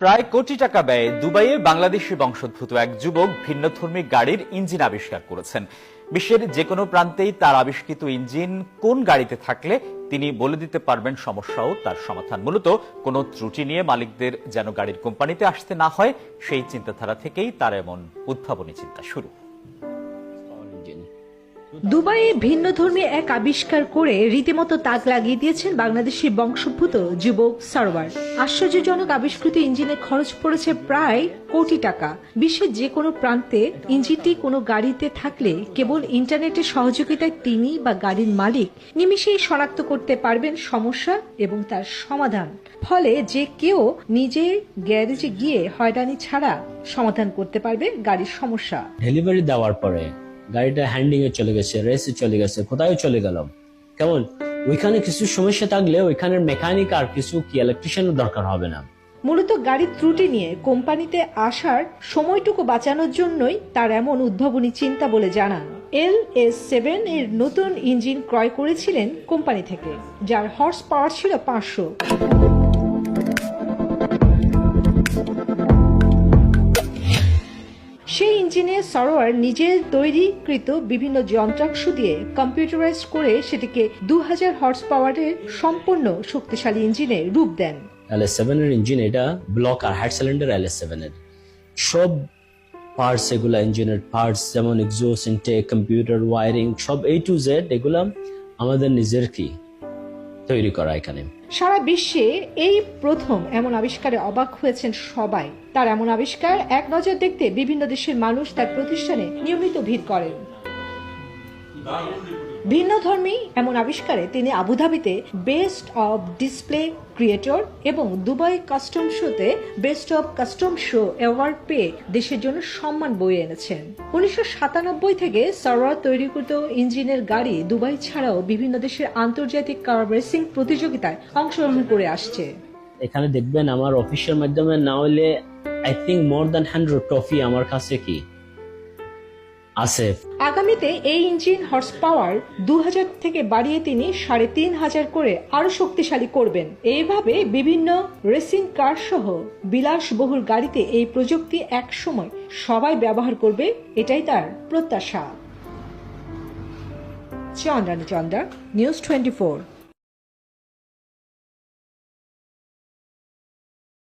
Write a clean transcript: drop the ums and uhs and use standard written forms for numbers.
প্রায় কোটি টাকা ব্যয়ে দুবাইয়ে বাংলাদেশি বংশোদ্ভূত এক যুবক ভিন্নধর্মী গাড়ির ইঞ্জিন আবিষ্কার করেছেন। বিশ্বের যে কোনো প্রান্তেই তার আবিষ্কৃত ইঞ্জিন কোন গাড়িতে থাকলে তিনি বলে দিতে পারবেন সমস্যা ও তার সমাধান। মূলত কোনো ত্রুটি নিয়ে মালিকদের যেন গাড়ির কোম্পানিতে আসতে না হয়, সেই চিন্তাধারা থেকেই তার এমন উদ্ভাবনী চিন্তা শুরু। দুবাইয়ে ভিন্নধর্মী এক আবিষ্কার করে রীতিমতো তাক লাগিয়ে দিয়েছেন বাংলাদেশি বংশোদ্ভূত যুবক সরওয়ার। আশ্চর্যজনক আবিষ্কৃত ইঞ্জিনে খরচ পড়েছে প্রায় কোটি টাকা। বিশ্বের যে কোনো প্রান্তে ইঞ্জিনটি কোনো গাড়িতে থাকলে কেবল ইন্টারনেটের সহযোগিতায় তিনি বা গাড়ির মালিক নিমিষেই শনাক্ত করতে পারবেন সমস্যা এবং তার সমাধান। ফলে যে কেউ নিজে গ্যারেজে গিয়ে হয়রানি ছাড়া সমাধান করতে পারবে গাড়ির সমস্যা। ডেলিভারি দেওয়ার পরে গাড়িটা হ্যান্ডিং এ চলে গেছে, রেসে চলে গেছে, কোথায় চলে গেলাম, কেমন ওইখানে কিছু সমস্যা থাকলে ওইখানের মেকানিক আর কিছু কি ইলেকট্রিশিয়ানের দরকার হবে না। মূলত গাড়ির ত্রুটি নিয়ে কোম্পানিতে আসার সময়টুকু বাঁচানোর জন্যই তার এমন উদ্ভাবনী চিন্তা বলে জানান। LS7 এর নতুন ইঞ্জিন ক্রয় করেছিলেন কোম্পানি থেকে, যার হর্স পাওয়ার ছিল 500। সেই ইঞ্জিনে সরওয়ার নিজের তৈরিকৃত বিভিন্ন যন্ত্রাংশ দিয়ে কম্পিউটারাইজ করে সেটিকে 2000 হর্স পাওয়ারের সম্পূর্ণ শক্তিশালী ইঞ্জিনে রূপ দেন। LS7 এর ইঞ্জিন, এটা ব্লক আর হেড সিলিন্ডার LS7 এর সব পার্টস, এগুলা ইঞ্জিনের পার্টস যেমন এক্সোস্ট, ইনটেক, কম্পিউটার, ওয়ারিং, সব A to Z এগুলা আমাদের নিজের কি তৈরি করা। এখানে সারা বিশ্বে এই প্রথম এমন আবিষ্কারে অবাক হয়েছেন সবাই। তার এমন আবিষ্কার এক নজর দেখতে বিভিন্ন দেশের মানুষ তার প্রতিষ্ঠানে নিয়মিত ভিড় করেন। ভিন্নধর্মী এমন আবিষ্কারে তিনি আবুধাবিতে বেস্ট অব ডিসপ্লে ক্রিয়েটর এবং দুবাই কাস্টম শোতে best of custom show award পেয়ে দেশের জন্য সম্মান বয়ে এনেছেন। 1997 থেকে সরওয়ার তৈরিকৃত ইঞ্জিনের গাড়ি দুবাই ছাড়াও বিভিন্ন দেশের আন্তর্জাতিক কার রেসিং প্রতিযোগিতায় অংশগ্রহণ করে আসছে। এখানে দেখবেন আমার অফিসের মাধ্যমে না হলে I think more than 100 trophy আমার কাছে কি আছে। আগামীতে এই ইঞ্জিন হর্স পাওয়ার 2000 থেকে বাড়িয়ে তিনি 3500 করে আরো শক্তিশালী করবেন। এইভাবে বিভিন্ন রেসিং কার সহ বিলাসবহুল গাড়িতে এই প্রযুক্তি একসময় সবাই ব্যবহার করবে, এটাই তার প্রত্যাশা। চন্দ্রানী চন্দ্রা, নিউজ 24।